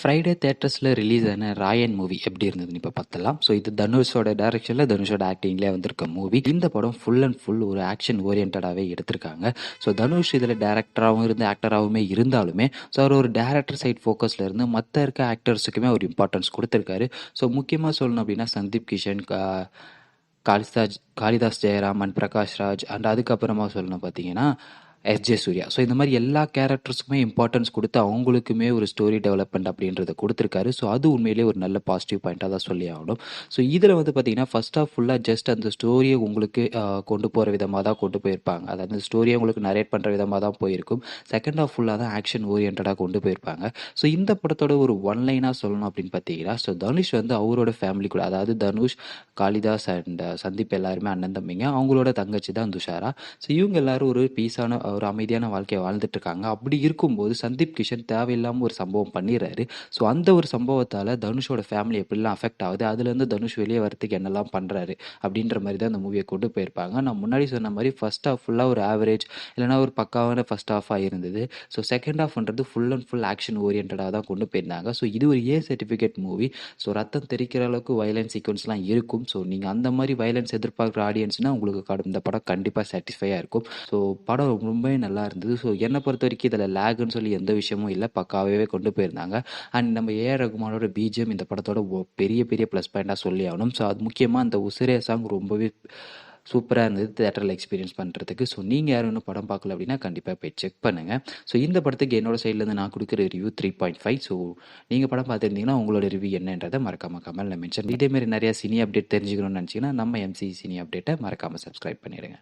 Friday தியேட்டர்ஸில் release ஆன Rayan movie எப்படி இருந்ததுன்னு இப்போ பார்த்தலாம். ஸோ இது தனுஷோட டைரக்ஷனில் தனுஷோட ஆக்டிங்லேயே வந்திருக்க மூவி. இந்த படம் ஃபுல் அண்ட் ஃபுல் ஒரு ஆக்ஷன் ஓரியன்டாகவே எடுத்திருக்காங்க. ஸோ தனுஷ் இதில் டேரக்டராகவும் இருந்து ஆக்டராகவுமே இருந்தாலுமே ஸோ அவர் ஒரு டேரக்டர் சைட் ஃபோக்கஸில் இருந்து மற்ற இருக்க ஆக்டர்ஸுக்குமே ஒரு இம்பார்ட்டன்ஸ் கொடுத்துருக்காரு. ஸோ முக்கியமாக சொல்லணும் அப்படின்னா சந்தீப் கிஷன், காளிதாஸ் ஜெயராம் அண்ட் பிரகாஷ் ராஜ் அண்ட் அதுக்கப்புறமா சொல்லணும் பார்த்தீங்கன்னா எஸ்ஜே சூர்யா. ஸோ இந்த மாதிரி எல்லா கேரக்டர்ஸுக்குமே இம்பார்ட்டன்ஸ் கொடுத்து அவங்களுக்குமே ஒரு ஸ்டோரி டெவலப்மெண்ட் அப்படின்றத கொடுத்துருக்காரு. ஸோ அது உண்மையிலேயே ஒரு நல்ல பாசிட்டிவ் பாயிண்ட்டாக தான் சொல்லி ஆகணும். ஸோ இதில் வந்து பார்த்தீங்கன்னா ஃபர்ஸ்ட் ஆஃப் ஃபுல்லாக ஜஸ்ட் அந்த ஸ்டோரியை உங்களுக்கு கொண்டு போகிற விதமாக தான் கொண்டு போயிருப்பாங்க. அதாவது அந்த ஸ்டோரியை உங்களுக்கு நரேட் பண்ணுற விதமாக தான் போயிருக்கும். செகண்ட் ஆஃப் ஃபுல்லாக தான் ஆக்ஷன் ஓரியன்டாக கொண்டு போயிருப்பாங்க. ஸோ இந்த படத்தோட ஒரு ஒன் லைனாக சொல்லணும் அப்படின்னு பார்த்தீங்கன்னா ஸோ தனுஷ் வந்து அவரோட ஃபேமிலி கூட, அதாவது தனுஷ், காளிதாஸ் அண்ட் சந்தீப் எல்லாருமே அண்ணன் தம்பிங்க. அவங்களோட தங்கச்சி தான் துஷாரா. ஸோ இவங்க எல்லாரும் ஒரு பீஸான ஒரு அமைதியான வாழ்க்கையை வாழ்ந்துட்டு இருக்காங்க. அப்படி இருக்கும்போது சந்தீப் கிஷன் தேவையில்லாமல் ஒரு சம்பவம் பண்ணிடுறாரு. ஸோ அந்த ஒரு சம்பவத்தால் தனுஷோட ஃபேமிலி எப்படிலாம் அஃபெக்ட் ஆகுது, அதுலேருந்து தனுஷ் வெளியே வரத்துக்கு என்னெல்லாம் பண்ணுறாரு அப்படின்ற மாதிரி தான் அந்த மூவியை கொண்டு போயிருப்பாங்க. நான் முன்னாடி சொன்ன மாதிரி ஃபர்ஸ்ட் ஹாஃப் ஃபுல்லாக ஒரு ஆவரேஜ் இல்லைனா ஒரு பக்காவான ஃபர்ஸ்ட் ஹாஃபாக இருந்தது. ஸோ செகண்ட் ஹாஃப்ன்றது ஃபுல் அண்ட் ஃபுல் ஆக்ஷன் ஓரியன்டாக தான் கொண்டு போயிருந்தாங்க. ஸோ இது ஒரு ஏ சர்டிஃபிகேட் மூவி. ஸோ ரத்தம் தெரிக்கிற அளவுக்கு வயலன்ஸ் சீக்வன்ஸ்லாம் இருக்கும். ஸோ நீங்கள் அந்த மாதிரி வயலன்ஸ் எதிர்பார்க்குற ஆடியன்ஸ்னால் உங்களுக்கு இந்த படம் கண்டிப்பாக சாட்டிஸ்ஃபையாக இருக்கும். ஸோ படம் ரொம்பவே நல்லா இருந்தது. ஸோ என்னை பொறுத்த வரைக்கும் இதில் லேகுன்னு சொல்லி எந்த விஷயமும் இல்லை, பக்காவே கொண்டு போயிருந்தாங்க. அண்ட் நம்ம ஏஆர் ரகுமானோட பிஜிஎம் இந்த படத்தோட பெரிய பெரிய ப்ளஸ் பாயிண்டாக சொல்லி ஆகணும். ஸோ அது முக்கியமாக அந்த உசிரே சாங் ரொம்பவே சூப்பராக இருந்தது தேட்டரில் எக்ஸ்பீரியன்ஸ் பண்ணுறதுக்கு. ஸோ நீங்கள் யாரும் இன்னும் படம் பார்க்கல அப்படின்னா கண்டிப்பாக போய் செக் பண்ணுங்கள். ஸோ இந்த படத்துக்கு என்னோட சைட்லேருந்து நான் கொடுக்குற ரிவ்யூ 3.5. ஸோ நீங்கள் படம் பார்த்துருந்தீங்கன்னா உங்களோட ரிவ்யூ என்னன்றதை மறக்காமல் கமெண்ட்டில் மென்ஷன். இதேமாரி நிறையா சினி அப்டேட் தெரிஞ்சுக்கணும்னு நினச்சிங்கன்னா நம்ம எம்சி சினி அப்டேட்டை மறக்காமல் சப்ஸ்கிரைப் பண்ணிடுங்க.